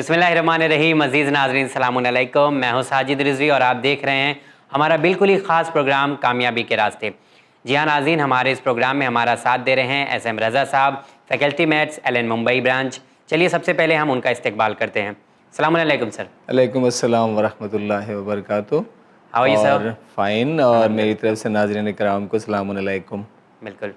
बिस्मिल्लाहिर्रहमानिर्रहीम। अज़ीज़ नाज़रीन सलामुन अलैकुम। मैं हूँ साजिद रिजवी और आप देख रहे हैं हमारा बिल्कुल ही ख़ास प्रोग्राम कामयाबी के रास्ते। जी हाँ नाज़रीन, हमारे इस प्रोग्राम में हमारा साथ दे रहे हैं एस एम रज़ा साहब, faculty maths L N Mumbai branch. चलिए सबसे पहले हम उनका इस्तकबाल करते हैं। सलामुन अलैकुम सर। अलैकुम अस्सलाम वरहमतुल्लाहि वबरकातुहू। How are you sir? और फ़ाइन, और मेरी अल्हम्दुलिल्लाह। तरफ से नाज़रीन कराम को सलामुन अलैकुम। बिल्कुल।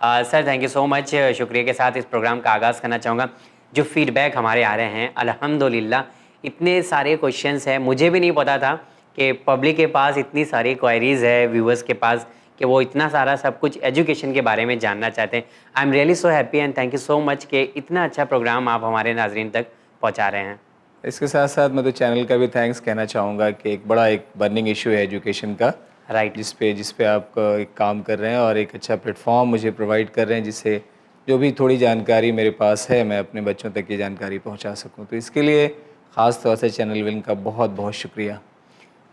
Sir thank you so much. शुक्रिया के साथ इस प्रोग्राम का आगाज़ करना चाहूँगा। जो फ़ीडबैक हमारे आ रहे हैं अल्हम्दुलिल्लाह, इतने सारे क्वेश्चंस हैं, मुझे भी नहीं पता था कि पब्लिक के पास इतनी सारी क्वेरीज़ है, व्यूअर्स के पास, कि वो इतना सारा सब कुछ एजुकेशन के बारे में जानना चाहते हैं। I am really so happy and thank you so much कि इतना अच्छा प्रोग्राम आप हमारे नाज़रीन तक पहुँचा रहे हैं। इसके साथ साथ मैं तो चैनल का भी थैंक्स कहना चाहूँगा कि एक बर्निंग इशू है एजुकेशन का, राइट। जिस पे आप एक काम कर रहे हैं और एक अच्छा प्लेटफॉर्म मुझे प्रोवाइड कर रहे हैं, जिससे जो भी थोड़ी जानकारी मेरे पास है मैं अपने बच्चों तक ये जानकारी पहुँचा सकूँ। तो इसके लिए ख़ास तौर से चैनल विन का बहुत बहुत शुक्रिया।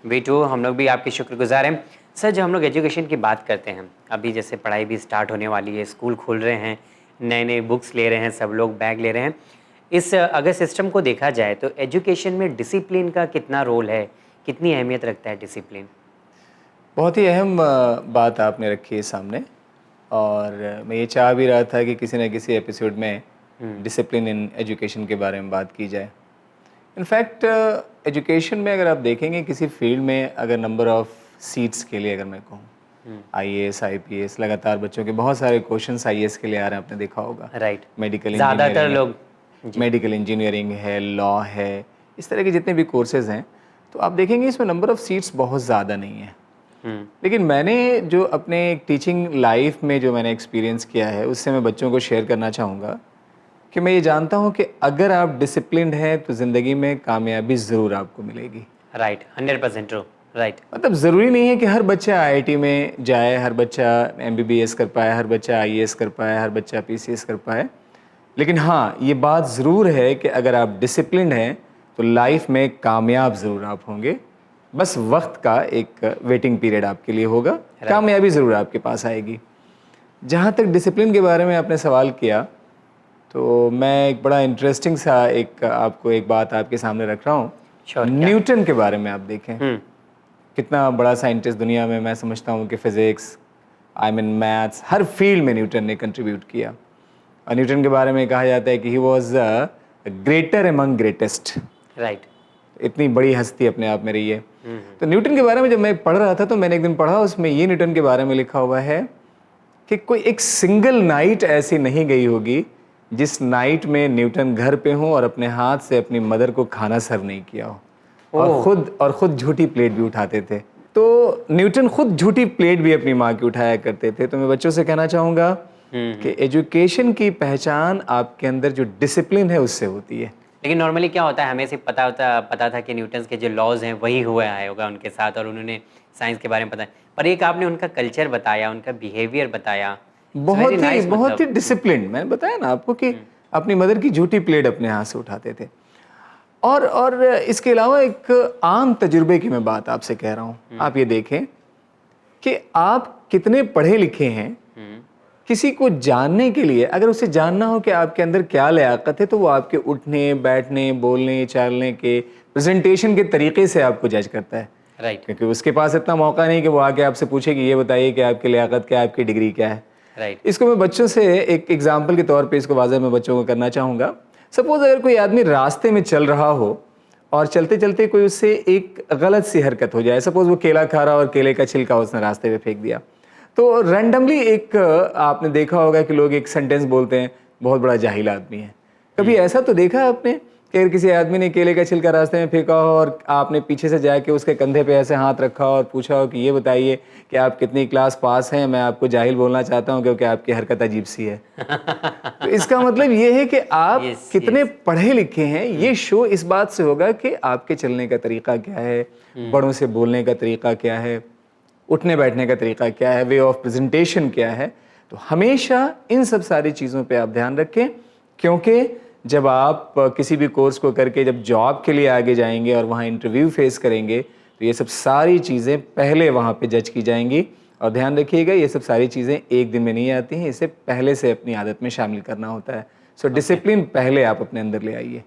वी टू, हम लोग भी आपके शुक्रगुज़ार हैं। सर जब हम लोग एजुकेशन की बात करते हैं, अभी जैसे पढ़ाई भी स्टार्ट होने वाली है, स्कूल खुल रहे हैं, नए-नए बुक्स ले रहे हैं, सब लोग बैग ले रहे हैं। इस अगर सिस्टम को देखा जाए तो एजुकेशन में डिसिप्लिन का कितना रोल है? कितनी अहमियत रखता है डिसिप्लिन? बहुत ही अहम बात आपने रखी है सामने, और मैं ये चाह भी रहा था कि किसी न किसी एपिसोड में डिसिप्लिन इन एजुकेशन के बारे में बात की जाए। इनफैक्ट एजुकेशन में अगर आप देखेंगे किसी फील्ड में, अगर नंबर ऑफ़ सीट्स के लिए अगर मैं कहूँ, आईएएस, आईपीएस, लगातार बच्चों के बहुत सारे क्वेश्चंस आईएएस के लिए आ रहे हैं, आपने देखा होगा। राइट। मेडिकल ज़्यादातर इंजीनियरिंग है, लोग जी। मेडिकल इंजीनियरिंग है, लॉ है, इस तरह के जितने भी कोर्सेज़ हैं, तो आप देखेंगे इसमें नंबर ऑफ़ सीट्स बहुत ज़्यादा नहीं है। हुँ, लेकिन मैंने जो अपने टीचिंग लाइफ में जो मैंने एक्सपीरियंस किया है, उससे मैं बच्चों को शेयर करना चाहूँगा कि मैं ये जानता हूँ कि अगर आप डिसिप्लिन्ड हैं तो ज़िंदगी में कामयाबी ज़रूर आपको मिलेगी। Right, 100% true, right. मतलब ज़रूरी नहीं है कि हर बच्चा आईआईटी में जाए, हर बच्चा एमबीबीएस कर पाए, हर बच्चा आईएएस कर पाए, हर बच्चा पीसीएस कर पाए। लेकिन हाँ, ये बात ज़रूर है कि अगर आप डिसिप्लिन्ड हैं तो लाइफ में कामयाब ज़रूर आप होंगे। बस वक्त का एक वेटिंग पीरियड आपके लिए होगा, कामयाबी ज़रूर आपके पास आएगी। जहाँ तक डिसिप्लिन के बारे में आपने सवाल किया, तो मैं एक बड़ा इंटरेस्टिंग सा आपको एक बात आपके सामने रख रहा हूँ। श्योर, क्या? न्यूटन के बारे में आप देखें, हुँ, कितना बड़ा साइंटिस्ट दुनिया में, मैं समझता हूँ कि physics, I mean maths, her field में न्यूटन ने कंट्रीब्यूट किया। और न्यूटन के बारे में कहा जाता है कि he was a greater among greatest. Right. इतनी बड़ी हस्ती अपने आप में रही है। हुँ, तो न्यूटन के बारे में जब मैं पढ़ रहा था, तो मैंने एक दिन पढ़ा, उसमें ये न्यूटन के बारे में लिखा हुआ है कि कोई एक सिंगल नाइट ऐसी नहीं गई होगी जिस नाइट में न्यूटन घर पे हों और अपने हाथ से अपनी मदर को खाना सर्व नहीं किया हो, ओह! और खुद झूठी प्लेट भी उठाते थे। तो न्यूटन खुद झूठी प्लेट भी अपनी माँ की उठाया करते थे। तो मैं बच्चों से कहना चाहूँगा कि एजुकेशन की पहचान आपके अंदर जो डिसिप्लिन है उससे होती है। लेकिन नॉर्मली क्या होता है, हमें सिर्फ पता था कि न्यूटन्स के जो लॉज़ हैं वही हुआ है होगा उनके साथ और उन्होंने साइंस के बारे में बताया। पर एक आपने उनका कल्चर बताया, उनका बिहेवियर बताया। इट्स वेरी नाइस बहुत ही मतलब। डिसिप्लिन, मैंने बताया ना आपको कि अपनी मदर की झूठी प्लेट अपने हाथ से उठाते थे। और इसके अलावा एक आम तजुर्बे की मैं बात आपसे कह रहा हूँ। आप ये देखें कि आप कितने पढ़े लिखे हैं, हुँ, किसी को जानने के लिए अगर उसे जानना हो कि आपके अंदर क्या लियाकत है, तो वो आपके उठने, बैठने, बोलने, चालने के, प्रेजेंटेशन के तरीके से आपको जज करता है। राइट, क्योंकि उसके पास इतना मौका नहीं कि वो आके आपसे पूछे कि ये बताइए कि आपकी लियाकत क्या है, आपकी डिग्री क्या है। राइट। इसको मैं बच्चों से एक एग्जाम्पल के तौर पे इसको वाज़ह मैं बच्चों को करना चाहूँगा। सपोज़ अगर कोई आदमी रास्ते में चल रहा हो और चलते चलते कोई उससे एक गलत सी हरकत हो जाए, सपोज़ वो केला खा रहा और केले का छिलका उसने रास्ते पे फेंक दिया, तो रैंडमली आपने देखा होगा कि लोग एक सेंटेंस बोलते हैं, बहुत बड़ा जाहिल आदमी है। कभी ऐसा तो देखा है आपने कि अगर किसी आदमी ने केले का छिलका रास्ते में फेंका हो और आपने पीछे से जाके उसके कंधे पे ऐसे हाथ रखा हो और पूछा हो कि ये बताइए कि आप कितनी क्लास पास हैं, मैं आपको जाहिल बोलना चाहता हूँ क्योंकि आपकी हरकत अजीब सी है। तो इसका मतलब ये है कि आप यस, कितने यस। पढ़े लिखे हैं, ये शो इस बात से होगा कि आपके चलने का तरीका क्या है, बड़ों से बोलने का तरीका क्या है, उठने बैठने का तरीका क्या है, वे ऑफ प्रेजेंटेशन क्या है। तो हमेशा इन सब सारी चीज़ों पे आप ध्यान रखें, क्योंकि जब आप किसी भी कोर्स को करके जब जॉब के लिए आगे जाएंगे और वहाँ इंटरव्यू फेस करेंगे, तो ये सब सारी चीज़ें पहले वहाँ पे जज की जाएंगी। और ध्यान रखिएगा, ये सब सारी चीज़ें एक दिन में नहीं आती हैं, इसे पहले से अपनी आदत में शामिल करना होता है। सो ओके, डिसिप्लिन पहले आप अपने अंदर ले आइए।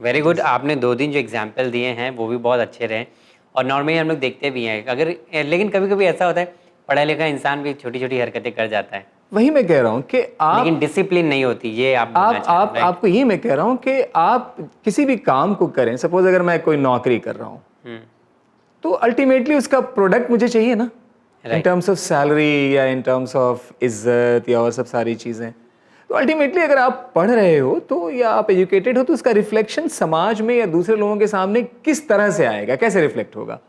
Very good. आपने 2 दिन जो एग्जाम्पल दिए हैं वो भी बहुत अच्छे रहे, और नॉर्मली हम लोग देखते भी हैं अगर, लेकिन कभी कभी ऐसा होता है पढ़ा लिखा इंसान भी छोटी छोटी हरकतें कर जाता है, वही मैं कह रहा हूँ कि लेकिन आप डिसिप्लिन नहीं होती, ये आप बोलना चाह रहे हैं, राइट? आपको ये मैं कह रहा हूँ कि आप किसी भी काम को करें, सपोज अगर मैं कोई नौकरी कर रहा हूँ तो अल्टीमेटली उसका प्रोडक्ट मुझे चाहिए ना, इन Right. टर्म्स ऑफ सैलरी या इन टर्म्स ऑफ इज्जत या और सब सारी चीज़ें। तो अल्टीमेटली अगर आप पढ़ रहे हो तो या आप एजुकेटेड हो तो उसका रिफ्लेक्शन समाज में या दूसरे लोगों के सामने किस तरह से आएगा, कैसे रिफ्लेक्ट होगा,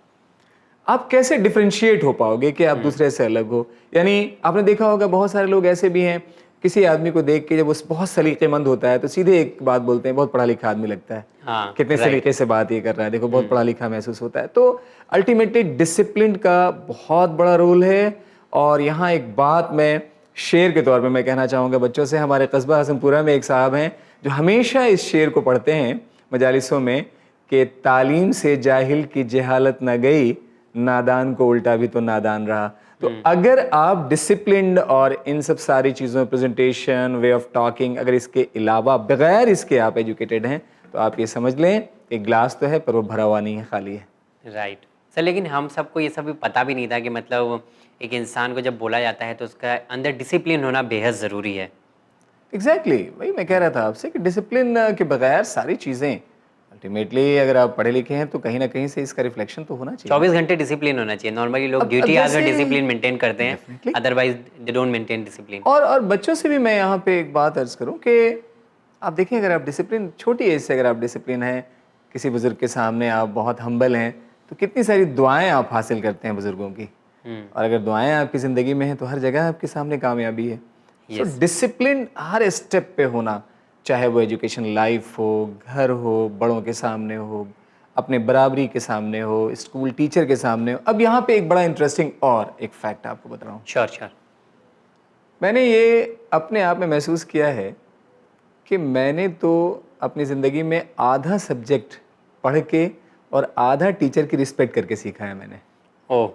आप कैसे डिफरेंशिएट हो पाओगे कि आप दूसरे से अलग हो। यानी आपने देखा होगा बहुत सारे लोग ऐसे भी हैं, किसी आदमी को देख के जब वो बहुत सलीकेमंद होता है तो सीधे एक बात बोलते हैं, बहुत पढ़ा लिखा आदमी लगता है, हाँ, कितने right. सलीके से बात ये कर रहा है, देखो बहुत पढ़ा लिखा महसूस होता है। तो अल्टीमेटली डिसिप्लिन का बहुत बड़ा रोल है। और यहाँ एक बात मैं शेर के तौर पे मैं कहना चाहूँगा बच्चों से, हमारे कस्बा हसनपुरा में एक साहब हैं जो हमेशा इस शेर को पढ़ते हैं मजालिसों में कि तालीम से जाहिल की जहालत न गई, नादान को उल्टा भी तो नादान रहा। तो अगर आप डिसिप्लिन्ड और इन सब सारी चीज़ों, प्रेजेंटेशन, वे ऑफ टॉकिंग, अगर इसके अलावा बगैर इसके आप एजुकेटेड हैं तो आप ये समझ लें एक ग्लास तो है पर वो भरा हुआ नहीं है, खाली है। राइट सर, लेकिन हम सबको ये सब भी पता भी नहीं था कि मतलब एक इंसान को जब बोला जाता है तो उसका अंदर डिसिप्लिन होना बेहद ज़रूरी है। एग्जैक्टली वही मैं कह रहा था आपसे कि डिसिप्लिन के बगैर सारी चीज़ें, अल्टीमेटली अगर आप पढ़े लिखे हैं तो कहीं ना कहीं से इसका रिफ्लेक्शन तो होना चाहिए। 24 घंटे डिसिप्लिन होना चाहिए। नॉर्मली लोग अब ड्यूटी आवर्स में जैसे- डिसिप्लिन मेंटेन करते हैं, Definitely. Otherwise they don't maintain discipline. और बच्चों से भी मैं यहाँ पे एक बात अर्ज करूँ कि आप देखिए, अगर आप डिसिप्लिन छोटी एज से अगर आप डिसिप्लिन हैं, किसी बुजुर्ग के सामने आप बहुत हम्बल हैं तो कितनी सारी दुआएं आप हासिल करते हैं बुजुर्गों की। और अगर दुआएं आपकी ज़िंदगी में हैं तो हर जगह आपके सामने कामयाबी है। सो डिसिप्लिन हर स्टेप पे होना, चाहे वो एजुकेशन लाइफ हो, घर हो, बड़ों के सामने हो, अपने बराबरी के सामने हो, स्कूल टीचर के सामने हो। अब यहाँ पे एक बड़ा इंटरेस्टिंग और एक फैक्ट आपको बता रहा हूँ। Sure sure. मैंने ये अपने आप में महसूस किया है कि मैंने तो अपनी ज़िंदगी में आधा सब्जेक्ट पढ़ के और आधा टीचर की रिस्पेक्ट करके सीखा है मैंने। ओह,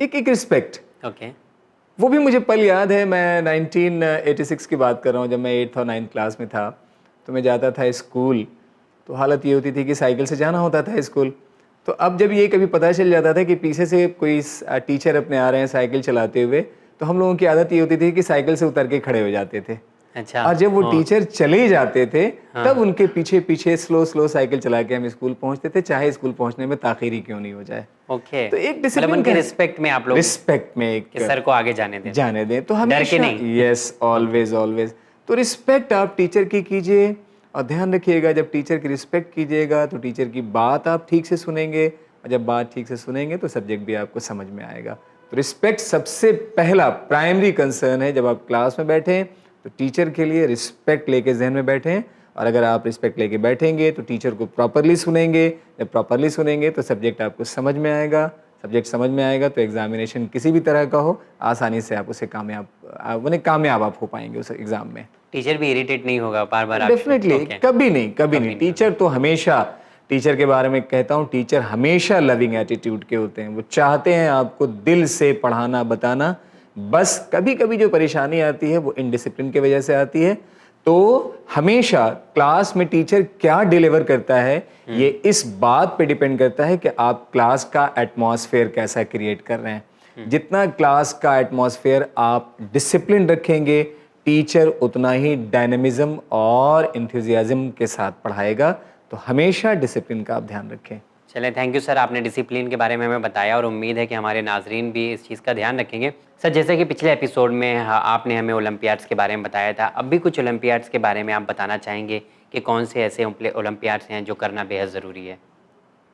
एक रिस्पेक्ट, ओके। वो भी मुझे पल याद है। मैं 1986 की बात कर रहा हूँ, जब मैं 8th और 9th क्लास में था तो मैं जाता था स्कूल, तो हालत ये होती थी कि साइकिल से जाना होता था स्कूल। तो अब जब ये कभी पता चल जाता था कि पीछे से कोई टीचर अपने आ रहे हैं साइकिल चलाते हुए, तो हम लोगों की आदत ये होती थी कि साइकिल से उतर के खड़े हो जाते थे। अच्छा। और जब वो टीचर चले जाते थे तब उनके पीछे पीछे स्लो स्लो साइकिल चला के हम स्कूल पहुंचते थे, चाहे स्कूल पहुंचने में ताखीर ही क्यों नहीं हो जाए। ओके, तो एक मतलब डिसिप्लिन उनके का रिस्पेक्ट में आप लोग रिस्पेक्ट में एक कि सर को आगे जाने दें। जाने दें तो डर के हमेशा, नहीं। Yes, always always. तो रिस्पेक्ट आप टीचर की कीजिए और ध्यान रखिएगा, जब टीचर की रिस्पेक्ट कीजिएगा तो टीचर की बात आप ठीक से सुनेंगे, और जब बात ठीक से सुनेंगे तो सब्जेक्ट भी आपको समझ में आएगा। तो रिस्पेक्ट सबसे पहला प्राइमरी कंसर्न है। जब आप क्लास में बैठें तो टीचर के लिए रिस्पेक्ट लेके जहन में बैठें, और अगर आप रिस्पेक्ट लेके बैठेंगे तो टीचर को प्रॉपरली सुनेंगे। जब प्रॉपरली सुनेंगे तो सब्जेक्ट आपको समझ में आएगा, सब्जेक्ट समझ में आएगा तो एग्जामिनेशन किसी भी तरह का हो, आसानी से आप उसे कामयाब आप हो पाएंगे उस एग्जाम में। टीचर भी इरिटेट नहीं होगा बार बार? डेफिनेटली, कभी नहीं। टीचर तो हमेशा, टीचर के बारे में कहता हूँ, टीचर हमेशा लविंग एटीट्यूड के होते हैं। वो चाहते हैं आपको दिल से पढ़ाना बताना। बस कभी कभी जो परेशानी आती है वो इनडिसिप्लिन की वजह से आती है। तो हमेशा क्लास में टीचर क्या डिलीवर करता है ये इस बात पे डिपेंड करता है कि आप क्लास का एटमॉस्फेयर कैसा क्रिएट कर रहे हैं। जितना क्लास का एटमॉस्फेयर आप डिसिप्लिन रखेंगे, टीचर उतना ही डायनेमिज्म और इंथुजियाज्म के साथ पढ़ाएगा। तो हमेशा डिसिप्लिन का आप ध्यान रखें। चलें, थैंक यू सर, आपने डिसिप्लिन के बारे में हमें बताया और उम्मीद है कि हमारे नाजरीन भी इस चीज़ का ध्यान रखेंगे। सर, जैसे कि पिछले एपिसोड में आपने हमें ओलंपियाड्स के बारे में बताया था, अब भी कुछ ओलंपियाड्स के बारे में आप बताना चाहेंगे कि कौन से ऐसे ओलंपियाड्स हैं जो करना बेहद ज़रूरी है?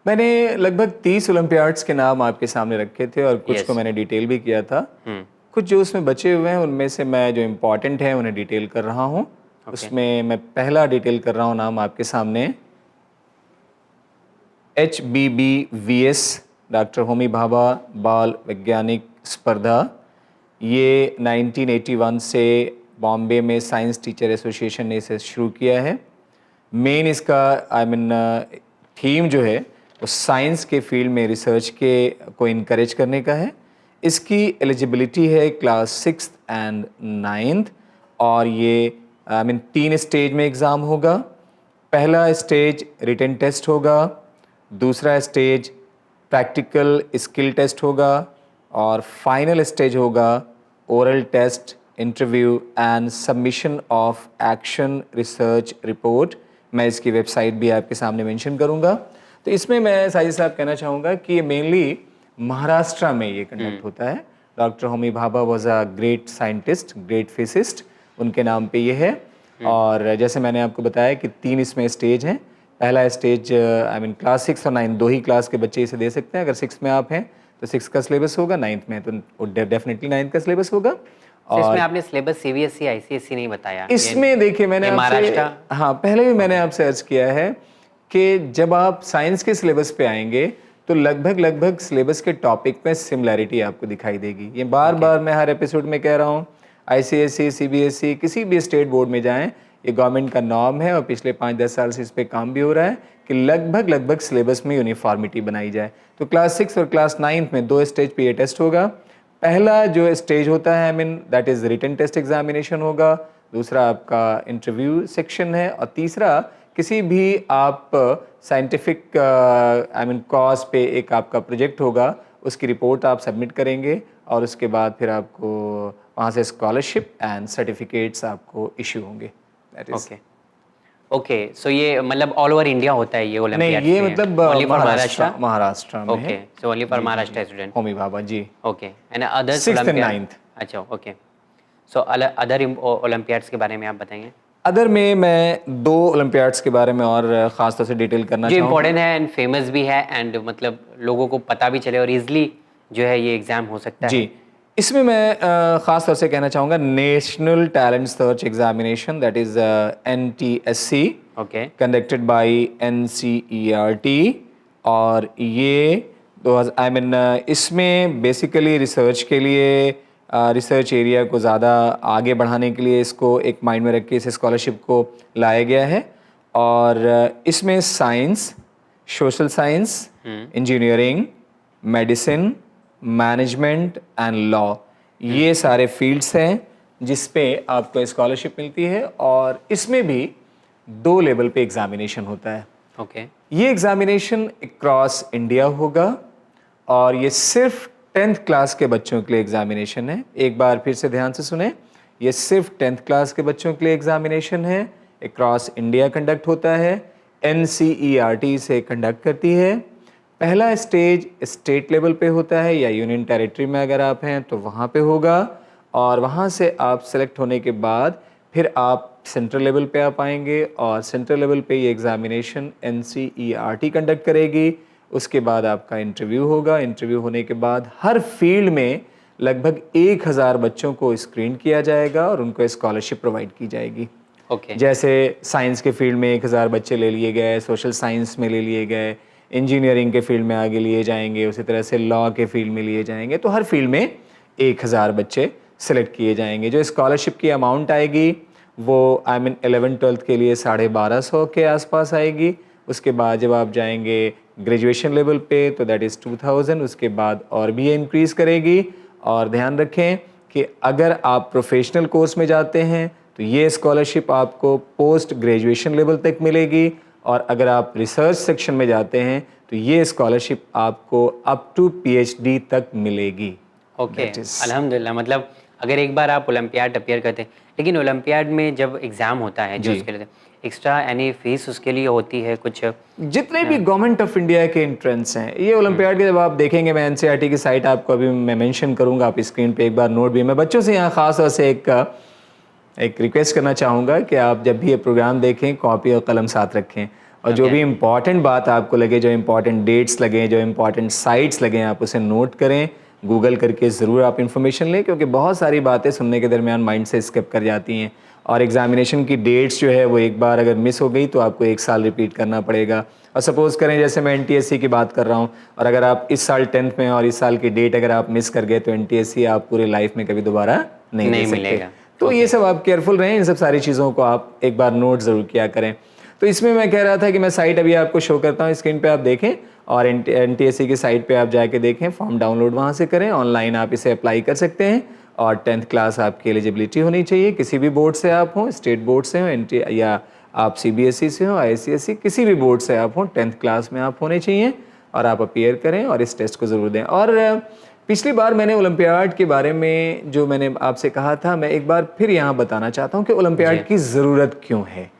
मैंने लगभग 30 ओलंपियाड्स के नाम आपके सामने रखे थे और कुछ Yes. को मैंने डिटेल भी किया था। कुछ जो उसमें बचे हुए हैं उनमें से मैं जो इम्पोर्टेंट है उन्हें डिटेल कर रहा हूँ। उसमें मैं पहला डिटेल कर रहा हूँ नाम आपके सामने, HBBVS, डॉक्टर होमी भाभा बाल वैज्ञानिक स्पर्धा। ये 1981 से बॉम्बे में साइंस टीचर एसोसिएशन ने इसे शुरू किया है। मेन इसका थीम जो है वो साइंस के फील्ड में रिसर्च को इनकरेज करने का है। इसकी एलिजिबिलिटी है क्लास 6th and 9th, और ये 3 स्टेज में एग्ज़ाम होगा। पहला स्टेज रिटन टेस्ट होगा, दूसरा स्टेज प्रैक्टिकल स्किल टेस्ट होगा और फाइनल स्टेज होगा oral test, interview and submission of action research report. मैं इसकी वेबसाइट भी आपके सामने मेंशन करूंगा। तो इसमें मैं साजिद साहब कहना चाहूँगा कि ये मेनली महाराष्ट्र में ये कंडक्ट होता है। Doctor Homi Bhabha was a great scientist, great physicist, उनके नाम पे ये है। और जैसे मैंने आपको बताया कि 3 इसमें स्टेज हैं। पहला स्टेज आई मीन क्लास 6 और 9 दो ही क्लास के बच्चे इसे दे सकते हैं। अगर 6 में आप हैं तो 6 का सिलेबस होगा, 9th में तो डेफिनेटली 9th का सिलेबस होगा। और इसमें आपने सिलेबस सीबीएसई आईसीएसई नहीं बताया। इसमें देखिए मैंने महाराष्ट्र, हाँ पहले भी मैंने आपसे अर्ज किया है कि जब आप साइंस के सिलेबस पे आएंगे तो लगभग सिलेबस के टॉपिक में सिमिलैरिटी आपको दिखाई देगी। ये बार बार मैं हर एपिसोड में कह रहा हूँ, आईसीएसई, सीबीएसई, किसी भी स्टेट बोर्ड में जाएं, ये गवर्नमेंट का नॉर्म है और पिछले 5-10 साल से इस पर काम भी हो रहा है कि लगभग सिलेबस में यूनिफॉर्मिटी बनाई जाए। तो क्लास 6 और क्लास 9 में 2 स्टेज पे ये टेस्ट होगा। पहला जो स्टेज होता है I mean that is written test examination होगा, दूसरा आपका इंटरव्यू सेक्शन है और तीसरा किसी भी आप साइंटिफिक आई मीन कॉज पे एक आपका प्रोजेक्ट होगा, उसकी रिपोर्ट आप सबमिट करेंगे और उसके बाद फिर आपको वहाँ से स्कॉलरशिप एंड सर्टिफिकेट्स आपको इशू होंगे। ओके ओके, सो ये मतलब ऑल ओवर इंडिया होता है ये ओलंपियाड? नहीं, ये मतलब ओनली फॉर महाराष्ट्र। महाराष्ट्र में okay, so only for Maharashtra student. Homi Bhabha ji. Okay, and others 6th and 9th। अच्छा, ओके। सो अदर ओलंपियाड्स के बारे में आप बताएंगे? अदर में मैं 2 ओलंपियाड्स के बारे में और ख़ास तौर से डिटेल करना जो चाहूँगा, इम्पोर्टेंट है एंड फेमस भी है एंड मतलब लोगों को पता भी चले और इजीली जो है ये एग्जाम हो सकता है। जी। इसमें मैं ख़ास तौर से कहना चाहूँगा national talent search examination, that is NTSC, okay, conducted by NCERT। और ये आई मीन इसमें बेसिकली रिसर्च के लिए रिसर्च एरिया को ज़्यादा आगे बढ़ाने के लिए इसको एक माइंड में रख के इस स्कॉलरशिप को लाया गया है। और इसमें science, social science, engineering, medicine, management and law, ये सारे फील्ड्स हैं जिस पे आपको स्कॉलरशिप मिलती है। और इसमें भी 2 लेवल पे एग्जामिनेशन होता है। ओके, ये एग्जामिनेशन क्रॉस इंडिया होगा और ये सिर्फ 10th क्लास के बच्चों के लिए एग्जामिनेशन है। एक बार फिर से ध्यान से सुने, ये सिर्फ 10th क्लास के बच्चों के लिए एग्जामिनेशन है। क्रॉस इंडिया कंडक्ट होता है, NCERT से कंडक्ट करती है। पहला स्टेज स्टेट लेवल पे होता है या यूनियन टेरिटरी में अगर आप हैं तो वहाँ पे होगा और वहाँ से आप सेलेक्ट होने के बाद फिर आप सेंट्रल लेवल पे आप आएंगे और सेंट्रल लेवल पे ये एग्जामिनेशन NCERT कंडक्ट करेगी। उसके बाद आपका इंटरव्यू होगा। इंटरव्यू होने के बाद हर फील्ड में लगभग 1000 बच्चों को स्क्रीन किया जाएगा और उनको स्कॉलरशिप प्रोवाइड की जाएगी। ओके, जैसे साइंस के फील्ड में 1000 बच्चे ले लिए गए, सोशल साइंस में ले लिए गए, इंजीनियरिंग के फील्ड में आगे लिए जाएंगे, उसी तरह से लॉ के फील्ड में लिए जाएंगे। तो हर फील्ड में 1000 बच्चे सेलेक्ट किए जाएंगे। जो स्कॉलरशिप की अमाउंट आएगी वो आई मीन 11th-12th के लिए 1250 के आसपास आएगी। उसके बाद जब आप जाएंगे ग्रेजुएशन लेवल पे तो दैट इज़ 2000, उसके बाद और भी इंक्रीज़ करेगी। और ध्यान रखें कि अगर आप प्रोफेशनल कोर्स में जाते हैं तो ये स्कॉलरशिप आपको पोस्ट ग्रेजुएशन लेवल तक मिलेगी और अगर आप रिसर्च सेक्शन में जाते हैं तो ये स्कॉलरशिप आपको अप टू PhD तक मिलेगी। ओके, अल्हम्दुलिल्लाह। मतलब अगर एक बार आप ओलंपियाड अपीयर करते हैं, लेकिन ओलंपियाड में जब एग्ज़ाम होता है जो उसके लिए एक्स्ट्रा एनी फीस उसके लिए होती है कुछ? जितने भी गवर्नमेंट ऑफ इंडिया के एंट्रेंस हैं ये ओलंपियाड के जब आप देखेंगे, मैं NCERT की साइट आपको अभी मैं मेंशन करूंगा, आप स्क्रीन पे एक बार नोट भी। मैं बच्चों से यहाँ खास तौर से एक रिक्वेस्ट करना चाहूँगा कि आप जब भी ये प्रोग्राम देखें कॉपी और कलम साथ रखें और जो भी इम्पॉर्टेंट बात आपको लगे, जो इम्पॉर्टेंट डेट्स लगें, जो इम्पॉर्टेंट साइट्स लगें, आप उसे नोट करें। गूगल करके ज़रूर आप इन्फॉर्मेशन लें क्योंकि बहुत सारी बातें सुनने के दरमियान माइंड से स्किप कर जाती हैं और एग्जामिनेशन की डेट्स जो है वो एक बार अगर मिस हो गई तो आपको 1 साल रिपीट करना पड़ेगा। और सपोज़ करें जैसे मैं NTSC की बात कर रहा हूँ और अगर आप इस साल 10th में और इस साल की डेट अगर आप मिस कर गए तो NTSC आप पूरे लाइफ में कभी दोबारा नहीं दे सकते। तो ये सब आप केयरफुल रहें, इन सब सारी चीज़ों को आप एक बार नोट ज़रूर किया करें। तो इसमें मैं कह रहा था कि मैं साइट अभी आपको शो करता हूँ, स्क्रीन पे आप देखें और NTSC की साइट पे आप जाके देखें, फॉर्म डाउनलोड वहाँ से करें, ऑनलाइन आप इसे अप्लाई कर सकते हैं और 10th क्लास आपकी एलिजिबिलिटी होनी चाहिए। किसी भी बोर्ड से आप हों, स्टेट बोर्ड से हों या आप CBSE से हो, ICSE, किसी भी बोर्ड से आप हो, 10th क्लास में आप होने चाहिए और आप अपीयर करें और इस टेस्ट को ज़रूर दें। और पिछली बार मैंने ओलंपियाड के बारे में जो मैंने आपसे कहा था, मैं एक बार फिर यहाँ बताना चाहता हूँ कि ओलंपियाड की ज़रूरत क्यों है।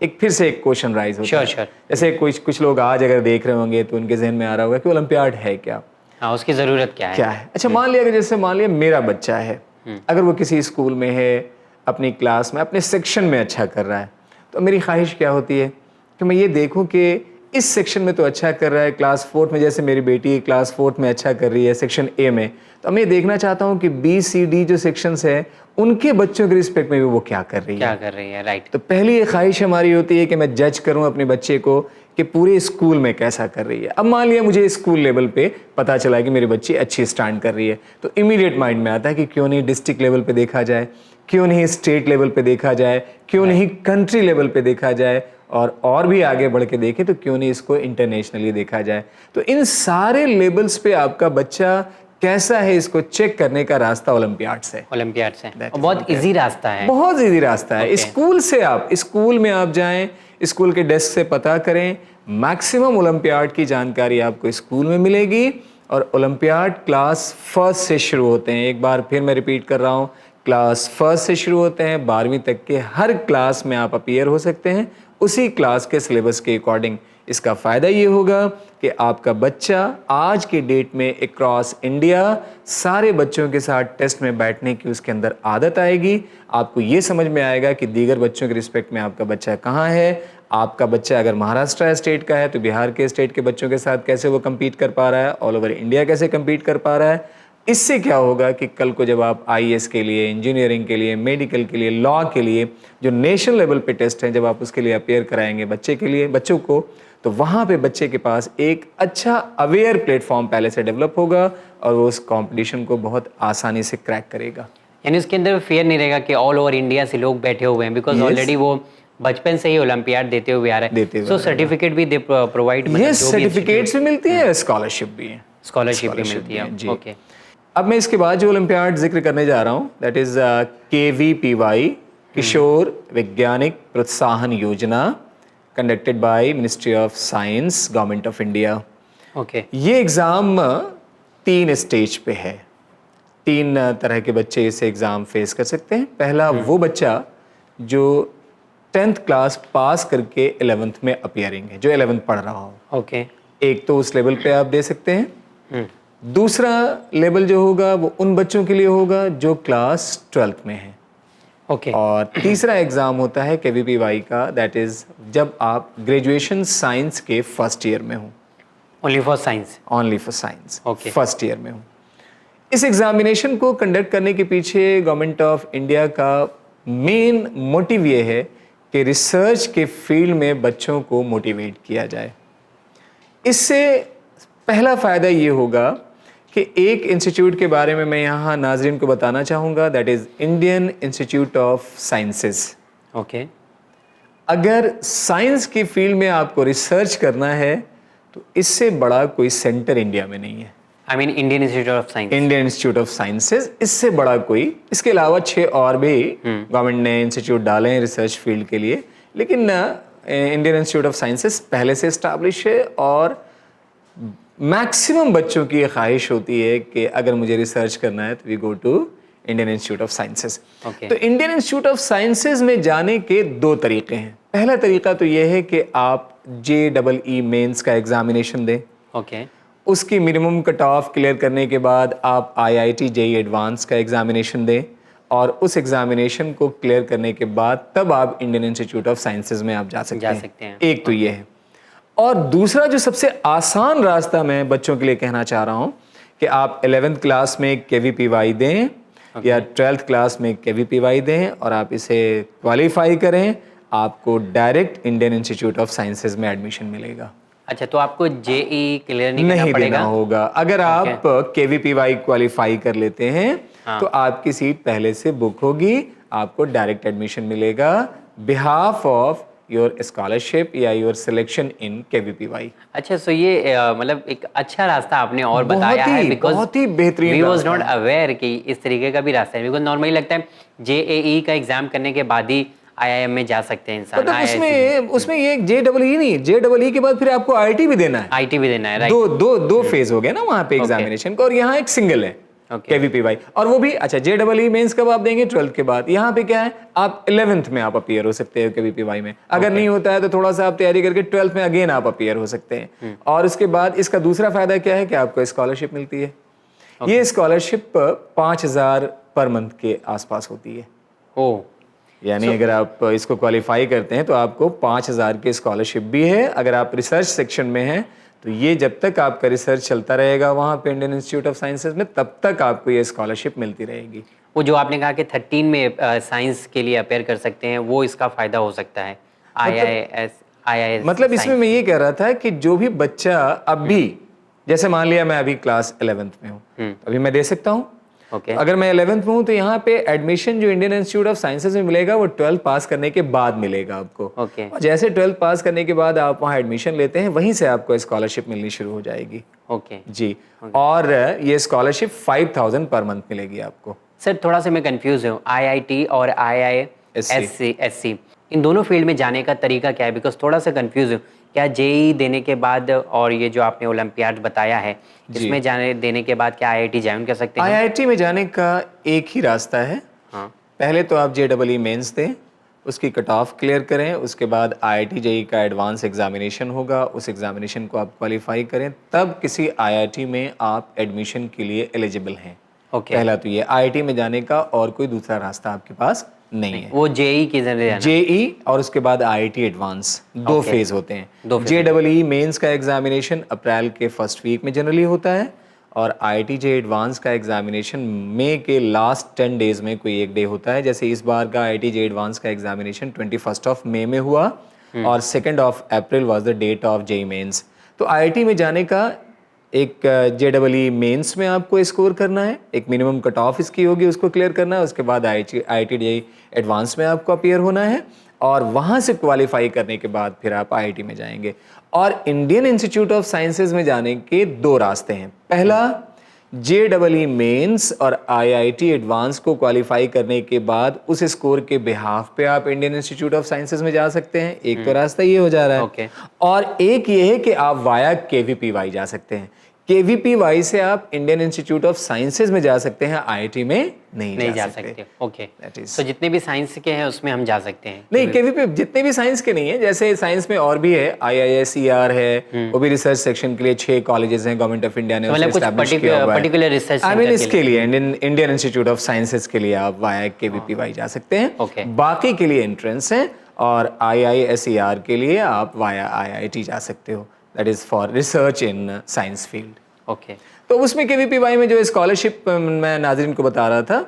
एक फिर से एक क्वेश्चन राइज होता है। जैसे कुछ लोग आज अगर देख रहे होंगे तो उनके जहन में आ रहा होगा कि ओलंपियाड है क्या, हाँ, उसकी ज़रूरत क्या है। अच्छा मान लिया कि जैसे मान लिया मेरा बच्चा है, अगर वो किसी स्कूल में है, अपनी क्लास में अपने सेक्शन में अच्छा कर रहा है, तो मेरी ख्वाहिश क्या होती है कि मैं ये देखूं कि इस सेक्शन में तो अच्छा कर रहा है, क्लास 4 में जैसे मेरी बेटी क्लास 4 में अच्छा कर रही है सेक्शन ए में, तो मैं ये देखना चाहता हूँ कि BCD जो सेक्शंस है उनके बच्चों के रिस्पेक्ट में भी वो क्या कर रही है, राइट। तो पहली ये ख्वाहिश हमारी होती है कि मैं जज करूँ अपने बच्चे को कि पूरे स्कूल में कैसा कर रही है। अब मान लिया मुझे स्कूल लेवल पे पता चला कि मेरी बच्ची अच्छी स्टैंड कर रही है, तो इमीडिएट माइंड में आता है कि क्यों नहीं डिस्ट्रिक्ट लेवल पे देखा जाए, क्यों नहीं स्टेट लेवल पे देखा जाए, क्यों नहीं कंट्री लेवल पे देखा जाए, और भी आगे बढ़ के देखें तो क्यों नहीं इसको इंटरनेशनली देखा जाए। तो इन सारे लेवल्स पे आपका बच्चा कैसा है इसको चेक करने का रास्ता ओलंपियाड से बहुत इजी रास्ता है, बहुत इजी रास्ता है। स्कूल से आप स्कूल में आप जाएं, स्कूल के डेस्क से पता करें, मैक्सिमम ओलंपियाड की जानकारी आपको स्कूल में मिलेगी। और ओलंपियाड क्लास 1 से शुरू होते हैं, एक बार फिर मैं रिपीट कर रहा हूँ, क्लास 1 से शुरू होते हैं, 12वीं तक के हर क्लास में आप अपीयर हो सकते हैं उसी क्लास के सिलेबस के अकॉर्डिंग। इसका फ़ायदा ये होगा कि आपका बच्चा आज के डेट में अक्रॉस इंडिया सारे बच्चों के साथ टेस्ट में बैठने की उसके अंदर आदत आएगी। आपको ये समझ में आएगा कि दीगर बच्चों के रिस्पेक्ट में आपका बच्चा कहाँ है। आपका बच्चा अगर महाराष्ट्र स्टेट का है तो बिहार के स्टेट के बच्चों के साथ कैसे वो कम्पीट कर पा रहा है, ऑल ओवर इंडिया कैसे कम्पीट कर पा रहा है। इससे क्या होगा कि कल को जब आप IAS के लिए, इंजीनियरिंग के लिए, मेडिकल के लिए, लॉ के लिए जो नेशनल लेवल पे टेस्ट हैं, जब आप उसके लिए अपेयर कराएंगे बच्चों को, तो वहाँ पे बच्चे के पास एक अच्छा अवेयर प्लेटफॉर्म पहले से डेवलप होगा और वो उस कंपटीशन को बहुत आसानी से क्रैक करेगा। यानी उसके अंदर फियर नहीं रहेगा कि ऑल ओवर इंडिया से लोग बैठे हुए हैं, बिकॉज ऑलरेडी वो बचपन से ही ओलंपियाड देते हुए आ रहा है। सो सर्टिफिकेट भी दे प्रोवाइड, सर्टिफिकेट्स भी मिलती है, स्कॉलरशिप भी मिलती है। ओके, अब मैं इसके बाद जो ओलंपियाड जिक्र करने जा रहा हूँ दैट इज KVPY, किशोर वैज्ञानिक प्रोत्साहन योजना, conducted by ministry of science, government of India. Okay, ये एग्ज़ाम 3 स्टेज पे है, 3 तरह के बच्चे इसे एग्ज़ाम फेस कर सकते हैं। पहला वो बच्चा जो 10th क्लास पास करके 11th में अपीयरिंग है, जो 11th पढ़ रहा हो। ओके, एक तो उस लेवल पे आप दे सकते हैं। दूसरा लेवल जो होगा वो उन बच्चों के लिए होगा जो क्लास 12th में है। ओके, और तीसरा एग्ज़ाम होता है KVPY का, दैट इज़ जब आप ग्रेजुएशन साइंस के फर्स्ट ईयर में हो। Only for science, okay, first year में हो। इस एग्जामिनेशन को कंडक्ट करने के पीछे गवर्नमेंट ऑफ इंडिया का मेन मोटिव ये है कि रिसर्च के फील्ड में बच्चों को मोटिवेट किया जाए। इससे पहला फ़ायदा ये होगा कि एक इंस्टीट्यूट के बारे में मैं यहाँ नाजरीन को बताना चाहूँगा, that is Indian institute of sciences. Okay, अगर साइंस की फील्ड में आपको रिसर्च करना है तो इससे बड़ा कोई सेंटर इंडिया में नहीं है। I mean Indian institute of sciences, इससे बड़ा कोई, इसके अलावा 6 और भी गवर्नमेंट ने इंस्टीट्यूट डाले हैं रिसर्च फील्ड के लिए, लेकिन इंडियन इंस्टीट्यूट ऑफ साइंसेस पहले से इस्टेब्लिश है और मैक्सिमम बच्चों की ये ख्वाहिश होती है कि अगर मुझे रिसर्च करना है तो we go to Indian institute of sciences. तो इंडियन इंस्टीट्यूट ऑफ साइंसेस में जाने के 2 तरीके हैं। पहला तरीका तो ये है कि आप JEE मेंस का एग्जामिनेशन दें। ओके, उसकी मिनिमम कट ऑफ क्लियर करने के बाद आप IIT JEE एडवांस का एग्जामिनेशन दें और उस एग्जामिनेशन को क्लियर करने के बाद तब आप इंडियन इंस्टीट्यूट ऑफ साइंसेज में आप जा सकते हैं। एक तो ये है। और दूसरा जो सबसे आसान रास्ता मैं बच्चों के लिए कहना चाह रहा हूँ कि आप 11th क्लास में KVPY दें या 12th क्लास में KVPY दें और आप इसे क्वालिफाई करें, आपको direct Indian institute of sciences में एडमिशन मिलेगा। अच्छा, तो आपको JEE क्लियर नहीं देना होगा। अगर आप KVPY क्वालिफाई कर लेते हैं तो आपकी सीट पहले से बुक होगी, आपको डायरेक्ट एडमिशन मिलेगा बिहाफ ऑफ योर स्कॉलरशिप या योर सिलेक्शन इन KVPY। अच्छा, सो ये मतलब एक अच्छा रास्ता आपने और बताया है, बिकॉज़ बहुत ही बेहतरीन। वी वाज नॉट अवेयर कि इस तरीके का भी रास्ता है, बिकॉज़ नॉर्मली लगता है JEE का एग्जाम करने के बाद ही IIM में जा सकते हैं इंसान, मतलब उसमें ये JEE नहीं, JEE के बाद फिर आपको IIT भी देना है, IT भी देना है, राइट? दो फेज हो गया ना वहाँ पे एग्जामिनेशन का, और यहाँ एक सिंगल है KVPY। और वो भी अच्छा JEE मेंस कब आप देंगे? 12th के बाद। यहाँ पे क्या है, आप 11th में आप अपीयर हो सकते हैं KVPY में। अगर नहीं होता है तो थोड़ा सा आप तैयारी करके 12th में अगेन आप अपीयर हो सकते हैं। और उसके बाद इसका दूसरा फायदा क्या है कि आपको स्कॉलरशिप मिलती है। ये स्कॉलरशिप 5,000 पर मंथ के आसपास होती है। यानी अगर आप इसको क्वालिफाई करते हैं तो आपको 5,000 की स्कॉलरशिप भी है। अगर आप रिसर्च सेक्शन में हैं तो ये जब तक आपका रिसर्च चलता रहेगा वहाँ पे इंडियन इंस्टीट्यूट ऑफ साइंसेज में, तब तक आपको ये स्कॉलरशिप मिलती रहेगी। वो जो आपने कहा कि 13 में साइंस के लिए अपेयर कर सकते हैं, वो इसका फ़ायदा हो सकता है IIS। मतलब इसमें मैं ये कह रहा था कि जो भी बच्चा अभी, जैसे मान लिया मैं अभी क्लास 11th में हूँ, अभी मैं दे सकता हूँ। अगर मैं 11th में हूँ तो यहाँ पे एडमिशन जो इंडियन इंस्टीट्यूट ऑफ साइंसेज में मिलेगा वो 12th पास करने के बाद मिलेगा आपको। और जैसे 12th पास करने के बाद आप वहाँ एडमिशन लेते हैं, वहीं से आपको स्कॉलरशिप मिलनी शुरू हो जाएगी। जी। और ये स्कॉलरशिप 5,000 पर मंथ मिलेगी आपको। सर थोड़ा सा मैं कंफ्यूज हूँ, IIT और IISc इन दोनों फील्ड में जाने का तरीका क्या है? बिकॉज थोड़ा सा कंफ्यूज हूँ। क्या JEE देने के बाद और ये जो आपने ओलंपियाड बताया है, इसमें जाने देने के बाद क्या IIT ज्वाइन कर सकते हैं? IIT में जाने का एक ही रास्ता है। पहले तो आप JEE मेंस दें, उसकी कट ऑफ क्लियर करें, उसके बाद IIT JEE का एडवांस एग्जामिनेशन होगा, उस एग्जामिनेशन को आप क्वालिफाई करें, तब किसी IIT में आप एडमिशन के लिए एलिजिबल हैं। पहला तो ये IIT में जाने का और कोई दूसरा रास्ता आपके पास नहीं है। वो JEE के जरिए JEE और उसके बाद IIT एडवांस, दो फेज होते हैं। JEE मेंस का एग्जामिनेशन अप्रैल के फर्स्ट वीक में जनरली होता है, और IIT JEE एडवांस का एग्जामिनेशन मई के लास्ट 10 डेज में कोई एक डे होता है। जैसे इस बार का IIT JEE एडवांस का एग्जामिनेशन 21 मई में हुआ और 2 April was the date of JEE mains. तो IIT में जाने का एक JEE मेंस में आपको स्कोर करना है, एक मिनिमम कट ऑफ इसकी होगी, उसको क्लियर करना है। उसके बाद IIT JEE एडवांस में आपको अपीयर होना है, और वहाँ से क्वालिफाई करने के बाद फिर आप IIT में जाएंगे। और इंडियन इंस्टीट्यूट ऑफ साइंसेज में जाने के दो रास्ते हैं। पहला, JEE मेंस और IIT एडवांस को क्वालिफाई करने के बाद उस स्कोर के बिहाफ पे आप इंडियन इंस्टीट्यूट ऑफ साइंसेज में जा सकते हैं। एक तो रास्ता ये हो जा रहा है। और एक ये है कि आप वाया KVPY जा सकते हैं। KVPY से आप इंडियन इंस्टीट्यूट ऑफ साइंसेज में जा सकते हैं, IIT में नहीं जा सकते। तो जितने भी साइंस के हैं उसमें हम जा सकते हैं? नहीं, KVP जितने भी साइंस के नहीं है। जैसे साइंस में और भी है, IISER है, वो भी रिसर्च सेक्शन के लिए 6 कॉलेजेस हैं, गवर्नमेंट ऑफ इंडिया ने उसे एस्टैब्लिश किया हुआ है। पर्टिकुलर रिसर्च इसके लिए इंडियन इंस्टीट्यूट ऑफ साइंसेज के लिए आप वाया KVPY जा सकते हैं। बाकी के लिए एंट्रेंस है, और IISER के लिए आप वाया IIT जा सकते हो, that is for research in science field. तो उसमें KVPY में जो स्कॉलरशिप मैं नाज़रीन को बता रहा था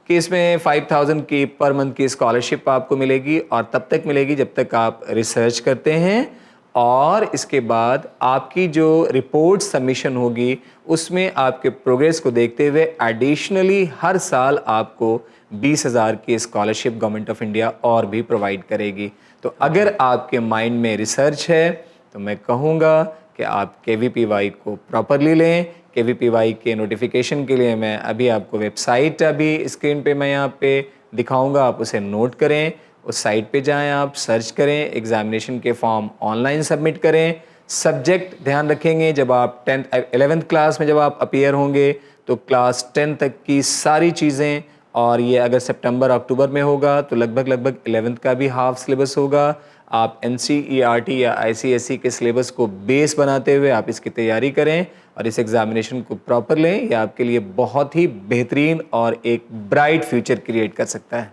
कि इसमें 5,000 की पर मंथ की स्कॉलरशिप आपको मिलेगी, और तब तक मिलेगी जब तक आप रिसर्च करते हैं। और इसके बाद आपकी जो रिपोर्ट सबमिशन होगी उसमें आपके प्रोग्रेस को देखते हुए एडिशनली हर साल आपको 20,000 की स्कॉलरशिप गवर्नमेंट ऑफ इंडिया और भी प्रोवाइड करेगी। तो अगर आपके माइंड में रिसर्च है तो मैं कहूँगा कि आप KVPY को प्रॉपरली लें। KVPY के नोटिफिकेशन के लिए मैं अभी आपको वेबसाइट अभी स्क्रीन पे मैं यहाँ पे दिखाऊंगा, आप उसे नोट करें, उस साइट पे जाएं, आप सर्च करें, एग्जामिनेशन के फॉर्म ऑनलाइन सबमिट करें। सब्जेक्ट ध्यान रखेंगे, जब आप 11th क्लास में जब आप अपीयर होंगे तो क्लास 10 तक की सारी चीज़ें, और ये अगर सितंबर अक्टूबर में होगा तो लगभग 11th का भी हाफ सिलेबस होगा। आप NCERT या ICSE के सिलेबस को बेस बनाते हुए आप इसकी तैयारी करें और इस एग्जामिनेशन को प्रॉपर लें। ये आपके लिए बहुत ही बेहतरीन और एक ब्राइट फ्यूचर क्रिएट कर सकता है।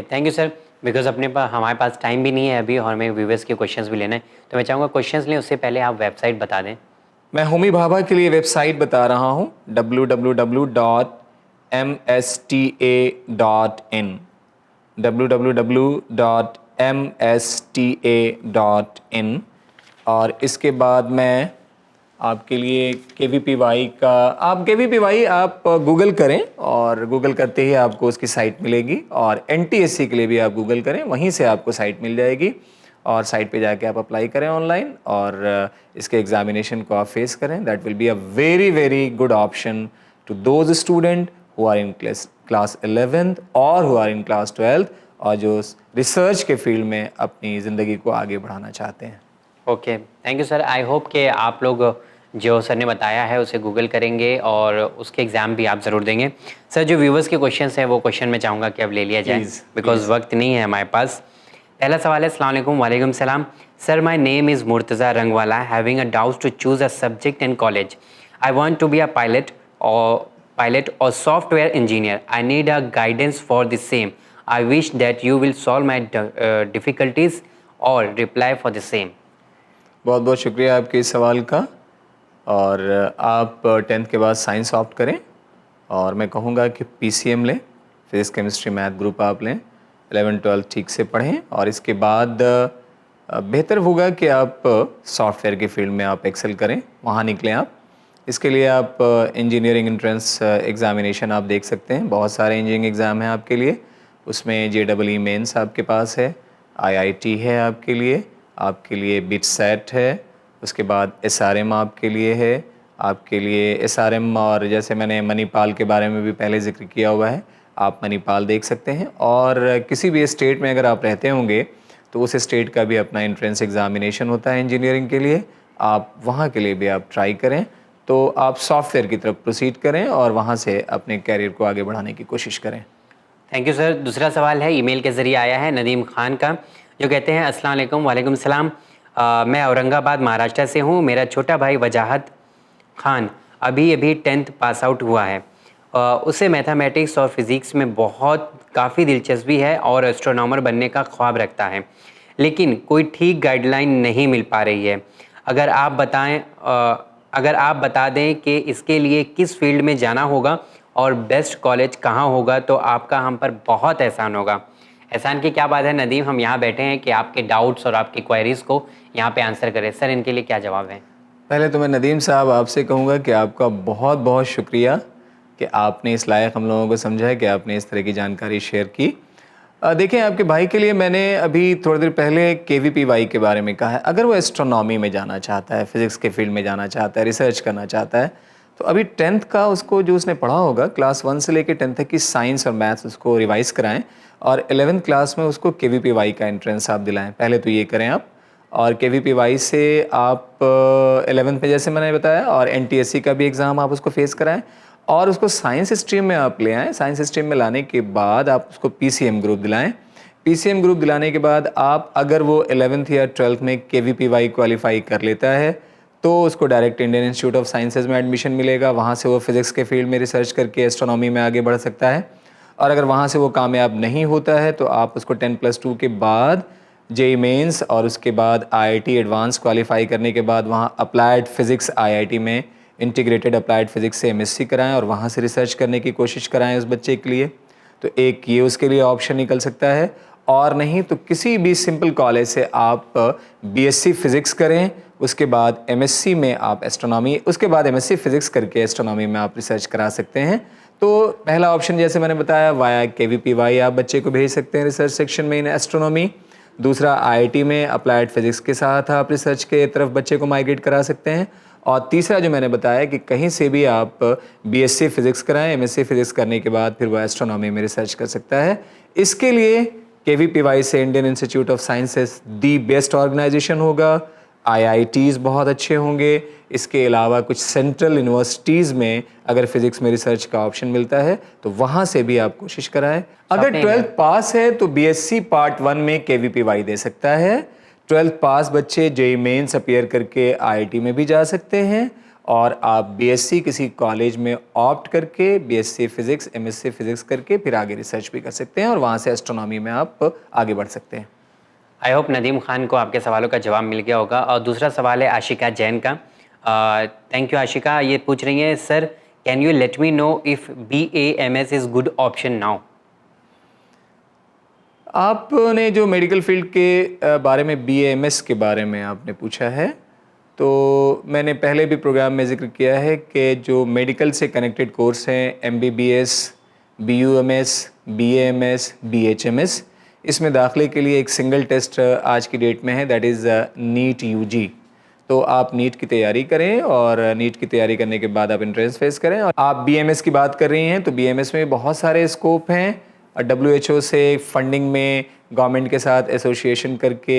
Thank you sir. बिकॉज हमारे पास टाइम भी नहीं है अभी, और हमें व्यूवर्स के क्वेश्चंस भी लेना है, तो मैं चाहूँगा क्वेश्चंस लें उससे पहले आप वेबसाइट बता दें। मैं होमी भाभा के लिए वेबसाइट बता रहा हूँ, www.msta.in www.msta.in। और इसके बाद मैं आपके लिए KVPY का, आप KVPY आप गूगल करें, और गूगल करते ही आपको उसकी साइट मिलेगी। और NTSC के लिए भी आप गूगल करें, वहीं से आपको साइट मिल जाएगी, और साइट पे जाके आप अप्लाई करें ऑनलाइन, और इसके एग्जामिनेशन को आप फेस करें। That will be a very good option to those student who are in class 11th और who are in class 12th, और जो रिसर्च के फील्ड में अपनी ज़िंदगी को आगे बढ़ाना चाहते हैं। Okay, thank you sir. I hope कि आप लोग जो सर ने बताया है उसे गूगल करेंगे और उसके एग्ज़ाम भी आप ज़रूर देंगे। सर, जो व्यूवर्स के क्वेश्चंस हैं वो क्वेश्चन मैं चाहूँगा कि अब ले लिया जाए, बिकॉज़ वक्त नहीं है हमारे पास। पहला सवाल है, अस्सलाम वालेकुम। वालेकुम सलाम। Sir, my name is Murtaza Rangwala, having a doubt to choose a subject in college. I want to be a pilot और software engineer. I need a guidance for the same. I wish that you will solve my difficulties और reply for the same. बहुत बहुत शुक्रिया आपके इस सवाल का। और आप 10th के बाद साइंस ऑप्ट करें और मैं कहूँगा कि PCM लें, फिज़िक्स केमिस्ट्री मैथ ग्रुप आप लें, 11-12 ठीक से पढ़ें और इसके बाद बेहतर होगा कि आप सॉफ्टवेयर के फील्ड में आप एक्सेल करें, वहाँ निकलें आप। इसके लिए आप इंजीनियरिंग एंट्रेंस एग्ज़ामिनेशन आप देख सकते हैं, बहुत सारे इंजीनियरिंग एग्ज़ाम हैं आपके लिए। उसमें JEE मेंस आपके पास है, IIT है आपके लिए BITSAT है, उसके बाद SRM आपके लिए है, आपके लिए SRM और जैसे मैंने मणिपाल के बारे में भी पहले ज़िक्र किया हुआ है, आप मणिपाल देख सकते हैं। और किसी भी स्टेट में अगर आप रहते होंगे तो उस स्टेट का भी अपना एंट्रेंस एग्ज़ामिनेशन होता है इंजीनियरिंग के लिए, आप वहाँ के लिए भी आप ट्राई करें। तो आप सॉफ्टवेयर की तरफ प्रोसीड करें और वहाँ से अपने कैरियर को आगे बढ़ाने की कोशिश करें। Thank you sir. दूसरा सवाल है, ईमेल के ज़रिए आया है नदीम खान का, जो कहते हैं, अस्सलाम वालेकुम। वालेकुम सलाम। मैं औरंगाबाद महाराष्ट्र से हूँ। मेरा छोटा भाई वजाहत खान अभी 10th पास आउट हुआ है। उसे मैथमेटिक्स और फिज़िक्स में काफ़ी दिलचस्पी है और एस्ट्रोनॉमर बनने का ख्वाब रखता है, लेकिन कोई ठीक गाइडलाइन नहीं मिल पा रही है। अगर आप बता दें कि इसके लिए किस फील्ड में जाना होगा और बेस्ट कॉलेज कहाँ होगा तो आपका हम पर बहुत एहसान होगा। एहसान की क्या बात है नदीम, हम यहाँ बैठे हैं कि आपके डाउट्स और आपकी क्वेरीज़ को यहाँ पे आंसर करें। सर, इनके लिए क्या जवाब है? पहले तो मैं नदीम साहब आपसे कहूँगा कि आपका बहुत बहुत शुक्रिया कि आपने इस लायक हम लोगों को समझा है कि आपने इस तरह की जानकारी शेयर की। देखिए, आपके भाई के लिए मैंने अभी थोड़ी देर पहले KVPY के बारे में कहा है। अगर वो एस्ट्रोनॉमी में जाना चाहता है, फिज़िक्स के फील्ड में जाना चाहता है, रिसर्च करना चाहता है, तो अभी 10th का उसको जो उसने पढ़ा होगा, क्लास 1 से लेकर 10th तक की साइंस और मैथ्स उसको रिवाइज़ कराएँ और 11th क्लास में उसको KVPY का एंट्रेंस आप दिलाएँ। पहले तो ये करें आप। और KVPY से आप 11th में जैसे मैंने बताया, और NTSC का भी एग्ज़ाम आप उसको फेस कराएं और उसको साइंस स्ट्रीम में आप ले आएँ। साइंस स्ट्रीम में लाने के बाद आप उसको PCM ग्रुप दिलाएं। PCM ग्रुप दिलाने के बाद आप, अगर वो 11th या 12th में KVPY क्वालिफाई कर लेता है तो उसको direct Indian institute of sciences में एडमिशन मिलेगा। वहाँ से वो फिज़िक्स के फील्ड में रिसर्च करके एस्ट्रोनॉमी में आगे बढ़ सकता है। और अगर वहाँ से वो कामयाब नहीं होता है तो आप उसको 10+2 के बाद JEE मेंस और उसके बाद IIT एडवांस क्वालिफाई करने के बाद वहाँ अप्लाइड फ़िज़िक्स IIT में इंटीग्रेटेड अप्लाइड फ़िज़िक्स से MSc कराएं और वहाँ से रिसर्च करने की कोशिश कराएं उस बच्चे के लिए। तो एक ये उसके लिए ऑप्शन निकल सकता है। और नहीं तो किसी भी सिंपल कॉलेज से आप BSc फ़िज़िक्स करें, उसके बाद MSc में आप एस्ट्रोनॉमी, उसके बाद MSc फ़िज़िक्स करके एस्ट्रोनॉमी में आप रिसर्च करा सकते हैं। तो पहला ऑप्शन जैसे मैंने बताया, वाया KVPY आप बच्चे को भेज सकते हैं रिसर्च सेक्शन में इन एस्ट्रोनॉमी। दूसरा, IIT में अप्लाइड फ़िज़िक्स के साथ आप रिसर्च के तरफ बच्चे को माइग्रेट करा सकते हैं। और तीसरा जो मैंने बताया कि कहीं से भी आप BSc फ़िज़िक्स कराएं, MSc फ़िज़िक्स करने के बाद फिर वो एस्ट्रोनॉमी में रिसर्च कर सकता है। इसके लिए KVPY से Indian institute of sciences the best organisation होगा। IITs बहुत अच्छे होंगे। इसके अलावा कुछ सेंट्रल यूनिवर्सिटीज़ में अगर फिज़िक्स में रिसर्च का ऑप्शन मिलता है तो वहाँ से भी आप कोशिश कराएं। अगर 12th पास है तो BSc पार्ट 1 में KVPY दे सकता है। 12th पास बच्चे JEE मेंस अपीयर करके IIT में भी जा सकते हैं और आप BSc किसी कॉलेज में ऑप्ट करके BSc फ़िज़िक्स MSc फ़िज़िक्स करके फिर आगे रिसर्च भी कर सकते हैं और वहाँ से एस्ट्रोनॉमी में आप आगे बढ़ सकते हैं। आई होप नदीम खान को आपके सवालों का जवाब मिल गया होगा। और दूसरा सवाल है आशिका जैन का। Thank you Ashika. ये पूछ रही हैं, sir can you let me know if BAMS is good option now. आपने जो मेडिकल फील्ड के बारे में BAMS के बारे में आपने पूछा है, तो मैंने पहले भी प्रोग्राम में ज़िक्र किया है कि जो मेडिकल से कनेक्टेड कोर्स हैं MBBS, BUMS, BAMS, BHMS, इसमें दाखिले के लिए एक सिंगल टेस्ट आज की डेट में है, दैट इज़ NEET UG। तो आप नीट की तैयारी करें और नीट की तैयारी करने के बाद आप एंट्रेंस फेस करें। और आप BMS की बात कर रही हैं तो BMS में बहुत सारे स्कोप हैं और WHO से फंडिंग में गवर्नमेंट के साथ एसोसिएशन करके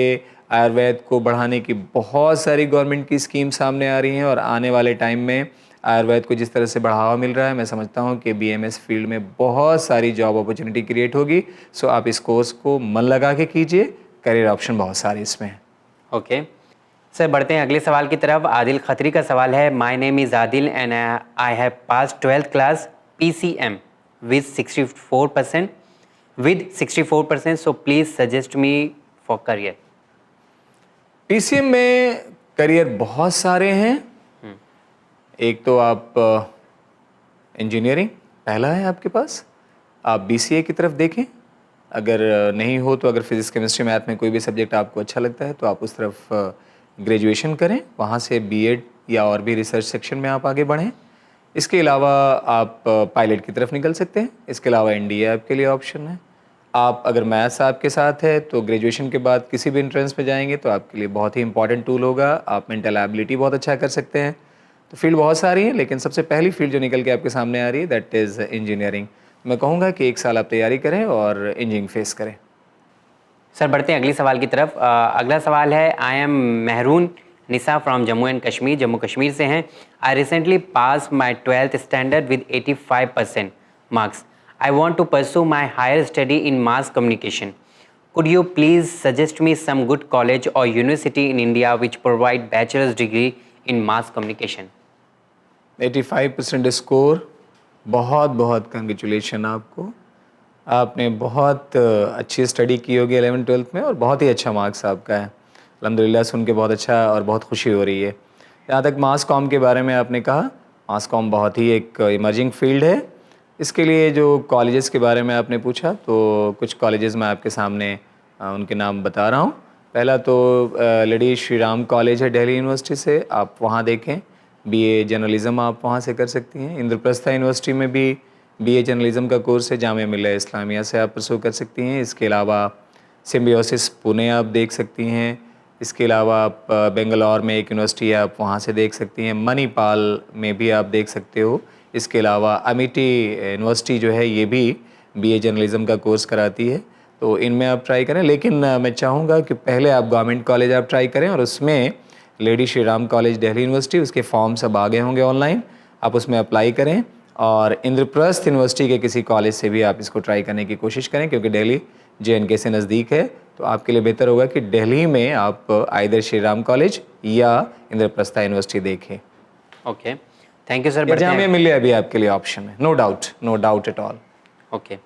आयुर्वेद को बढ़ाने की बहुत सारी गवर्नमेंट की स्कीम सामने आ रही हैं और आने वाले टाइम में आयुर्वेद को जिस तरह से बढ़ावा मिल रहा है, मैं समझता हूँ कि BMS फील्ड में बहुत सारी जॉब अपॉर्चुनिटी क्रिएट होगी। सो आप इस कोर्स को मन लगा के कीजिए, करियर ऑप्शन बहुत सारे इसमें हैं। ओके सर, बढ़ते हैं अगले सवाल की तरफ। आदिल खत्री का सवाल है, my name is Adil and I have pass 12th class PCM with 64%, so please suggest me for career. PCM में करियर बहुत सारे हैं। एक तो आप इंजीनियरिंग पहला है आपके पास, आप BCA की तरफ देखें। अगर नहीं हो तो अगर फिजिक्स केमिस्ट्री मैथ में कोई भी सब्जेक्ट आपको अच्छा लगता है तो आप उस तरफ ग्रेजुएशन करें, वहाँ से B.Ed या और भी रिसर्च सेक्शन में आप आगे बढ़ें। इसके अलावा आप पायलट की तरफ निकल सकते हैं। इसके अलावा NDA आपके लिए ऑप्शन है। आप अगर मैथ्स आपके साथ है तो ग्रेजुएशन के बाद किसी भी एंट्रेंस में जाएंगे तो आपके लिए बहुत ही इंपॉर्टेंट टूल होगा। आप मेंटल एबिलिटी बहुत अच्छा कर सकते हैं। तो फील्ड बहुत सारी है, लेकिन सबसे पहली फील्ड जो निकल के आपके सामने आ रही है दैट इज़ इंजीनियरिंग। मैं कहूँगा कि 1 साल आप तैयारी करें और इंजीनियरिंग फेस करें। सर बढ़ते हैं अगले सवाल की तरफ। अगला सवाल है, I am Mahrun Nisa from Jammu and Kashmir, Jammu Kashmir से हैं। I recently pass my 12th standard with 85% marks. I want to pursue my higher study in mass communication. Could you please suggest me some good college or university in India which provide bachelor's degree in mass communication? 85% score, बहुत बहुत congratulation आपको। आपने बहुत अच्छी study की होगी 11th-12th में और बहुत ही अच्छा मार्क्स आपका है। अल्हम्दुलिल्लाह, सुन के बहुत अच्छा और बहुत खुशी हो रही है। जहाँ तक मास कॉम के बारे में आपने कहा, मास कॉम बहुत ही एक इमर्जिंग फील्ड है। इसके लिए जो कॉलेजेस के बारे में आपने पूछा, तो कुछ कॉलेजेस मैं आपके सामने उनके नाम बता रहा हूँ। पहला तो लेडी श्री राम कॉलेज है दिल्ली यूनिवर्सिटी से, आप वहाँ देखें। BA जर्नलिज़म आप वहाँ से कर सकती हैं। इंद्रप्रस्था यूनिवर्सिटी में भी BA जर्नलिज़म का कोर्स है, जामिया मिल्लिया इस्लामिया से आप परसू कर सकती हैं। इसके अलावा सिम्बियोसिस पुणे आप देख सकती हैं। इसके अलावा आप बेंगलोर में एक यूनिवर्सिटी है, आप वहाँ से देख सकती हैं। मणिपाल में भी आप देख सकते हो। इसके अलावा अमिटी यूनिवर्सिटी जो है ये भी BA जर्नलिज़म का कोर्स कराती है, तो इनमें आप ट्राई करें। लेकिन मैं चाहूँगा कि पहले आप गवर्नमेंट कॉलेज आप ट्राई करें और उसमें lady Shri Ram college Delhi university, उसके फॉर्म सब आ गए होंगे ऑनलाइन, आप उसमें अप्लाई करें। और इंद्रप्रस्थ यूनिवर्सिटी के किसी कॉलेज से भी आप इसको ट्राई करने की कोशिश करें, क्योंकि दिल्ली JNK से नज़दीक है, तो आपके लिए बेहतर होगा कि दिल्ली में आप आइदर श्री राम कॉलेज या इंद्रप्रस्था यूनिवर्सिटी देखें। Okay, thank you sir. Jamia Millia भी आपके लिए ऑप्शन है, no doubt at all. Okay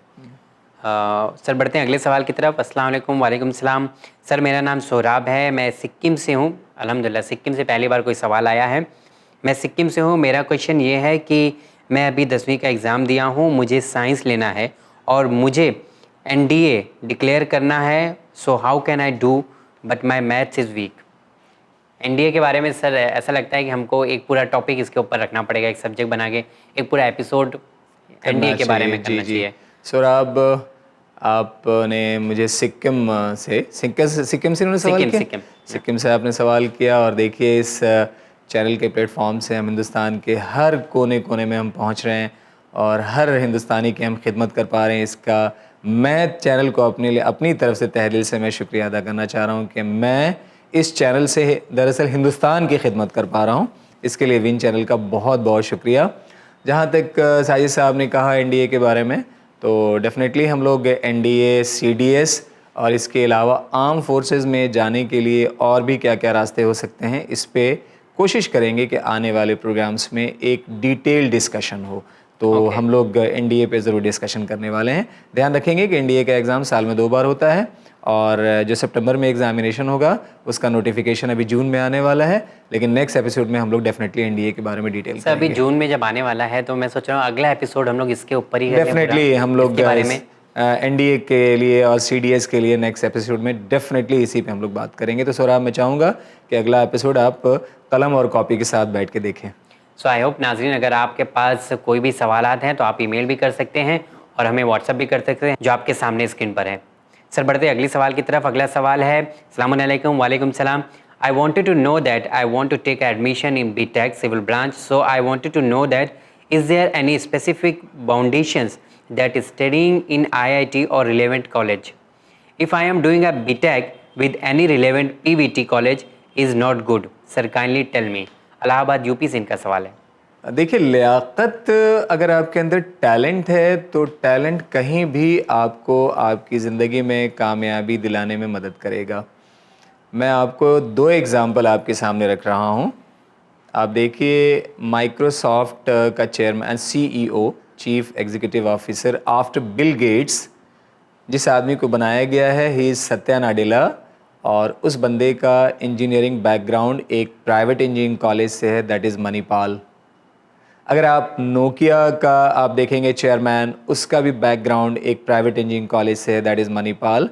sir, बढ़ते हैं अगले सवाल की तरफ। अस्सलाम वालेकुम। वालेकुम सलाम। सर मेरा नाम सोहराब है, मैं सिक्किम से हूँ। अल्हम्दुलिल्लाह, सिक्किम से पहली बार कोई सवाल आया है। मैं सिक्किम से हूँ। मेरा क्वेश्चन ये है कि मैं अभी 10वीं का एग्ज़ाम दिया हूँ, मुझे साइंस लेना है और मुझे NDA डिक्लेयर करना है। So how can I do but my maths is week. NDA के बारे में सर ऐसा लगता है कि हमको एक पूरा टॉपिक इसके ऊपर रखना पड़ेगा, एक सब्जेक्ट बना के एक पूरा एपिसोड NDA के बारे में करना चाहिए। सोहराब, आपने मुझे सिक्किम से उन्होंने सवाल किया। सिक्किम से आपने सवाल किया और देखिए इस चैनल के प्लेटफॉर्म से हम हिंदुस्तान के हर कोने कोने में हम पहुंच रहे हैं और हर हिंदुस्तानी की हम खिदमत कर पा रहे हैं। इसका मैं चैनल को अपनी तरफ से तहे दिल से मैं शुक्रिया अदा करना चाह रहा हूं कि मैं इस चैनल से दरअसल हिंदुस्तान की खिदमत कर पा रहा हूं। इसके लिए विन चैनल का बहुत बहुत शुक्रिया। जहाँ तक साजिद साहब ने कहा NDA के बारे में, तो डेफिनेटली हम लोग NDA, CDS और इसके अलावा आर्म फोर्सेस में जाने के लिए और भी क्या क्या रास्ते हो सकते हैं, इस पे कोशिश करेंगे कि आने वाले प्रोग्राम्स में एक डिटेल डिस्कशन हो। तो हम लोग NDA पे ज़रूर डिस्कशन करने वाले हैं। ध्यान रखेंगे कि NDA का एग्ज़ाम साल में 2 बार होता है और जो सितंबर में एग्जामिनेशन होगा उसका नोटिफिकेशन अभी जून में आने वाला है। लेकिन नेक्स्ट एपिसोड में हम लोग डेफिनेटली NDA के बारे में डिटेल सर अभी जून में जब आने वाला है तो मैं सोच रहा हूँ अगला एपिसोड हम लोग इसके ऊपर ही डेफिनेटली हम लोग बारे में NDA के लिए और CDS के लिए नेक्स्ट एपिसोड में डेफिनेटली इसी पे हम लोग बात करेंगे। तो सोहराब, मैं चाहूँगा कि अगला एपिसोड आप कलम और कॉपी के साथ बैठ के देखें। सो आई होप नाज़रीन, अगर आपके पास कोई भी सवालात हैं तो आप ईमेल भी कर सकते हैं और हमें व्हाट्सअप भी कर सकते हैं, जो आपके सामने स्क्रीन पर है। सर बढ़ते अगले सवाल की तरफ। अगला सवाल है, अस्सलाम वालेकुम। वालेकुम सलाम। I wanted to know that I want to take admission in BTech civil branch, so I wanted to know that is there any specific foundations that studying in IIT or relevant college. If I am doing a BTech with any relevant PVT college is not good. Sir, kindly tell me. Allahabad UP से इनका सवाल है. देखिए, लियाकत अगर आपके अंदर talent है तो टैलेंट कहीं भी आपको आपकी ज़िंदगी में कामयाबी दिलाने में मदद करेगा। मैं आपको 2 एग्ज़ाम्पल आपके सामने रख रहा हूँ। आप देखिए, माइक्रोसॉफ्ट का chairman CEO, chief executive officer after Bill Gates, जिस आदमी को बनाया गया है, ही इज़ सत्या नाडेला, और उस बंदे का इंजीनियरिंग बैकग्राउंड एक प्राइवेट इंजीनियरिंग कॉलेज से है, दैट इज़ मणिपाल। अगर आप नोकिया का आप देखेंगे चेयरमैन, उसका भी बैकग्राउंड एक प्राइवेट इंजीनियरिंग कॉलेज से है, दैट इज़ मणिपाल।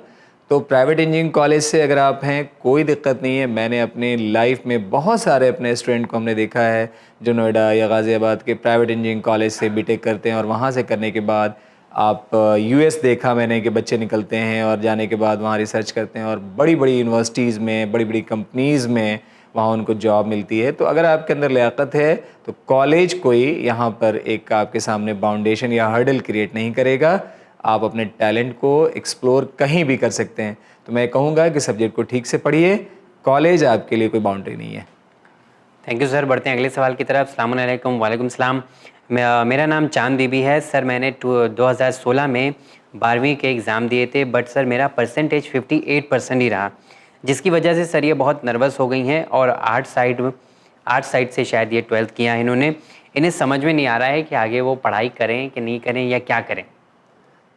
तो प्राइवेट इंजीनियरिंग कॉलेज से अगर आप हैं, कोई दिक्कत नहीं है। मैंने अपने लाइफ में बहुत सारे अपने स्टूडेंट को हमने देखा है जो नोएडा या गाज़ियाबाद के प्राइवेट इंजीनियरिंग कॉलेज से बीटेक करते हैं, और वहाँ से करने के बाद आप US देखा मैंने कि बच्चे निकलते हैं और जाने के बाद वहाँ रिसर्च करते हैं और बड़ी बड़ी यूनिवर्सिटीज़ में, बड़ी बड़ी कंपनीज़ में वहाँ उनको जॉब मिलती है। तो अगर आपके अंदर लियाकत है तो कॉलेज कोई यहाँ पर एक आपके सामने बाउंडेशन या हर्डल क्रिएट नहीं करेगा। आप अपने टैलेंट को एक्सप्लोर कहीं भी कर सकते हैं। तो मैं कहूँगा कि सब्जेक्ट को ठीक से पढ़िए, कॉलेज आपके लिए कोई बाउंड्री नहीं है। Thank you sir. बढ़ते हैं अगले सवाल की तरफ। अस्सलाम वालेकुम। वालेकुम सलाम। मेरा नाम चांद बीबी है सर। मैंने 2016 में 12वीं के एग्ज़ाम दिए थे, बट सर मेरा परसेंटेज 58% ही रहा, जिसकी वजह से सर ये बहुत नर्वस हो गई हैं और आर्ट साइड से शायद ये 12th किया है इन्होंने। इन्हें समझ में नहीं आ रहा है कि आगे वो पढ़ाई करें कि नहीं करें या क्या करें।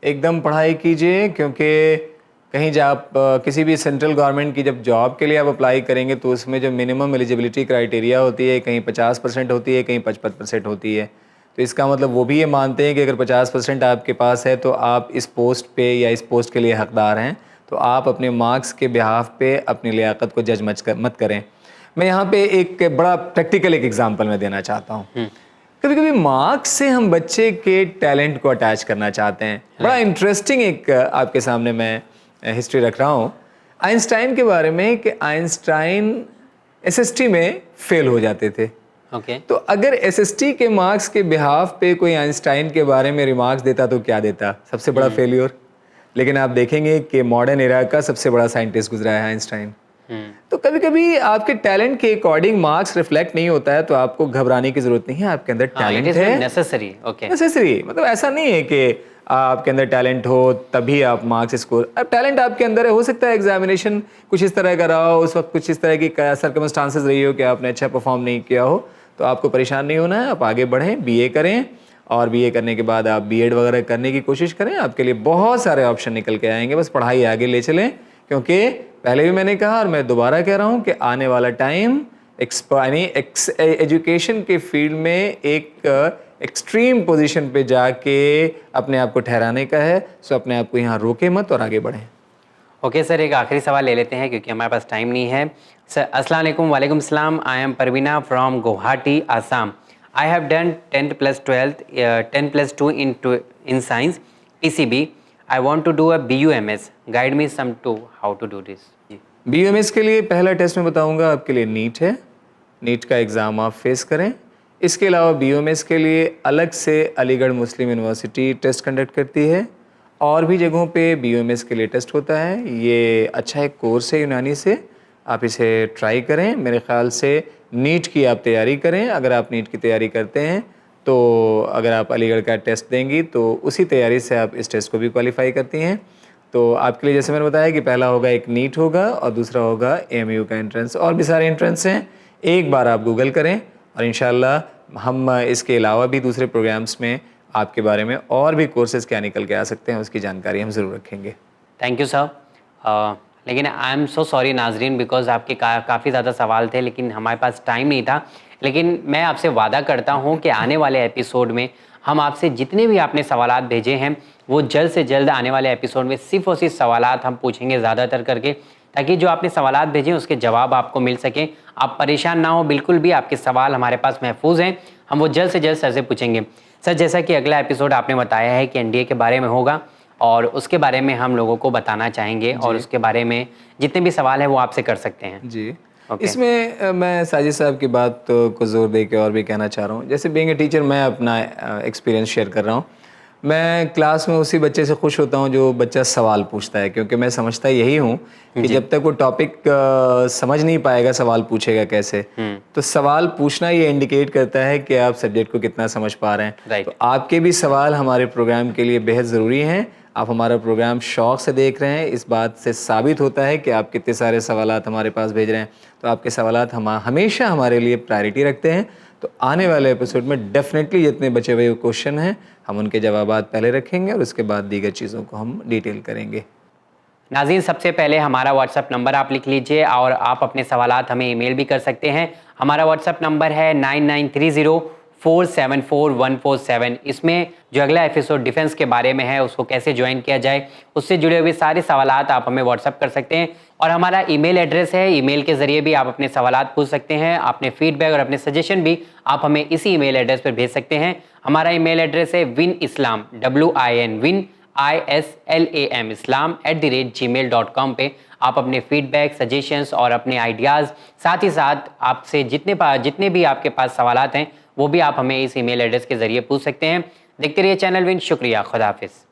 एकदम पढ़ाई कीजिए, क्योंकि कहीं जब आप किसी भी सेंट्रल गवर्नमेंट की जब जॉब के लिए आप अप्लाई करेंगे तो उसमें जो मिनिमम एलिजिबिलिटी क्राइटेरिया होती है, कहीं 50% होती है, कहीं 55% होती है। तो इसका मतलब वो भी ये मानते हैं कि अगर 50% आपके पास है तो आप इस पोस्ट पे या इस पोस्ट के लिए हकदार हैं। तो आप अपने मार्क्स के बिहाफ पे अपनी लियाकत को जज मत करें। मैं यहाँ पे एक बड़ा प्रैक्टिकल एक एग्जांपल मैं देना चाहता हूँ। कभी कभी मार्क्स से हम बच्चे के टैलेंट को अटैच करना चाहते हैं। बड़ा इंटरेस्टिंग एक आपके सामने मैं हिस्ट्री रख रहा हूँ आइंस्टाइन के बारे में, कि आइंस्टाइन SST में फेल हो जाते थे। तो अगर SST के मार्क्स के बिहाफ पे कोई आइंस्टाइन के बारे में रिमार्क्स देता तो क्या देता? सबसे बड़ा फेल्योर। लेकिन आप देखेंगे कि मॉडर्न एरा का सबसे बड़ा साइंटिस्ट गुजरा है आइंस्टाइन। तो कभी कभी आपके टैलेंट के अकॉर्डिंग मार्क्स रिफ्लेक्ट नहीं होता है तो आपको घबराने की जरूरत नहीं है। आपके अंदर टैलेंट है, नेसेसरी मतलब ऐसा नहीं है कि आपके अंदर टैलेंट हो तभी आप मार्क्स स्कोर। अब टैलेंट आपके अंदर है, हो सकता है एग्जामिनेशन कुछ इस तरह का रहा हो, उस वक्त कुछ इस तरह की सर्कमस्टांसेस रही हो कि आपने अच्छा परफॉर्म नहीं किया हो, तो आपको परेशान नहीं होना है। आप आगे बढ़ें, BA करें, और BA करने के बाद आप B.Ed वगैरह करने की कोशिश करें। आपके लिए बहुत सारे ऑप्शन निकल के आएंगे, बस पढ़ाई आगे ले चलें। क्योंकि पहले भी मैंने कहा और मैं दोबारा कह रहा हूँ कि आने वाला टाइम एजुकेशन के फील्ड में एक एक्सट्रीम पोजीशन पे जाके अपने आप को ठहराने का है। सो अपने आप को यहाँ रोके मत और आगे बढ़ें। ओके सर, एक आखिरी सवाल ले लेते हैं क्योंकि हमारे पास टाइम नहीं है। सर अस्सलाम वालेकुम। वालेकुम सलाम। I am Parveena from Guwahati, Assam. I have done 10th plus 12th, 10 plus 2 in science, PCB. I want to do a BUMS. Guide me some to how to do this. BUMS के लिए पहला टेस्ट मैं बताऊंगा आपके लिए नीट है। नीट का exam आप फेस करें। इसके अलावा BUMS के लिए अलग से अलीगढ़ मुस्लिम यूनिवर्सिटी टेस्ट कंडक्ट करती है, और भी जगहों पे BUMS के लिए टेस्ट होता है। ये अच्छा एक कोर्स है यूनानी से, आप इसे ट्राई करें। मेरे ख़्याल से नीट की आप तैयारी करें। अगर आप नीट की तैयारी करते हैं तो अगर आप अलीगढ़ का टेस्ट देंगी तो उसी तैयारी से आप इस टेस्ट को भी क्वालिफाई करती हैं। तो आपके लिए जैसे मैंने बताया कि पहला होगा एक नीट होगा और दूसरा होगा AMU का एंट्रेंस। और भी सारे एंट्रेंस हैं, एक बार आप गूगल करें और इंशाल्लाह हम इसके अलावा भी दूसरे प्रोग्राम्स में आपके बारे में और भी कोर्सेज़ क्या निकल के आ सकते हैं उसकी जानकारी हम ज़रूर रखेंगे। Thank you sir. लेकिन आई एम सो सॉरी नाजरीन, बिकॉज आपके काफ़ी ज़्यादा सवाल थे लेकिन हमारे पास टाइम नहीं था। लेकिन मैं आपसे वादा करता हूँ कि आने वाले एपिसोड में हम आपसे जितने भी आपने सवालात भेजे हैं वो जल्द से जल्द आने वाले एपिसोड में सिर्फ और सिर्फ सवालात हम पूछेंगे ज़्यादातर करके, ताकि जो आपने सवालात भेजे उसके जवाब आपको मिल सकें। आप परेशान ना हो बिल्कुल भी, आपके सवाल हमारे पास महफूज हैं, हम वो जल्द से जल्द सर से पूछेंगे। सर जैसा कि अगला एपिसोड आपने बताया है कि NDA के बारे में होगा और उसके बारे में हम लोगों को बताना चाहेंगे और उसके बारे में जितने भी सवाल हैं वो आपसे कर सकते हैं जी। इसमें मैं साजिद साहब की बात को जोर दे के और भी कहना चाह रहा हूँ। जैसे बीइंग ए टीचर मैं अपना एक्सपीरियंस शेयर कर रहा हूँ। मैं क्लास में उसी बच्चे से खुश होता हूँ जो बच्चा सवाल पूछता है, क्योंकि मैं समझता यही हूँ कि जब तक वो टॉपिक समझ नहीं पाएगा सवाल पूछेगा कैसे। तो सवाल पूछना ये इंडिकेट करता है कि आप सब्जेक्ट को कितना समझ पा रहे हैं। तो आपके भी सवाल हमारे प्रोग्राम के लिए बेहद ज़रूरी हैं। आप हमारा प्रोग्राम शौक़ से देख रहे हैं, इस बात से साबित होता है कि आप कितने सारे सवालात हमारे पास भेज रहे हैं। तो आपके सवालात हम हमेशा हमारे लिए प्रायोरिटी रखते हैं। तो आने वाले एपिसोड में डेफिनेटली जितने बचे हुए क्वेश्चन हैं हम उनके जवाबात पहले रखेंगे और उसके बाद दीगर चीज़ों को हम डिटेल करेंगे। नाज़रीन, सबसे पहले हमारा व्हाट्सअप नंबर आप लिख लीजिए और आप अपने सवालात हमें ईमेल भी कर सकते हैं। हमारा व्हाट्सअप नंबर है 9930474147। इसमें जो अगला एपिसोड डिफेंस के बारे में है उसको कैसे ज्वाइन किया जाए, उससे जुड़े हुए सारे सवालात आप हमें व्हाट्सअप कर सकते हैं। और हमारा ईमेल एड्रेस है, ईमेल के ज़रिए भी आप अपने सवालात पूछ सकते हैं। अपने फीडबैक और अपने सजेशन भी आप हमें इसी ईमेल एड्रेस पर भेज सकते हैं। हमारा ईमेल एड्रेस है winislam WIN islam@gmail.com पे आप अपने फीडबैक, सजेशंस और अपने आइडियाज़, साथ ही साथ आपसे जितने भी आपके पास सवालात हैं वो भी आप हमें इस ईमेल एड्रेस के ज़रिए पूछ सकते हैं। देखते रहिए चैनल विन। शुक्रिया, खुदा हाफिज़।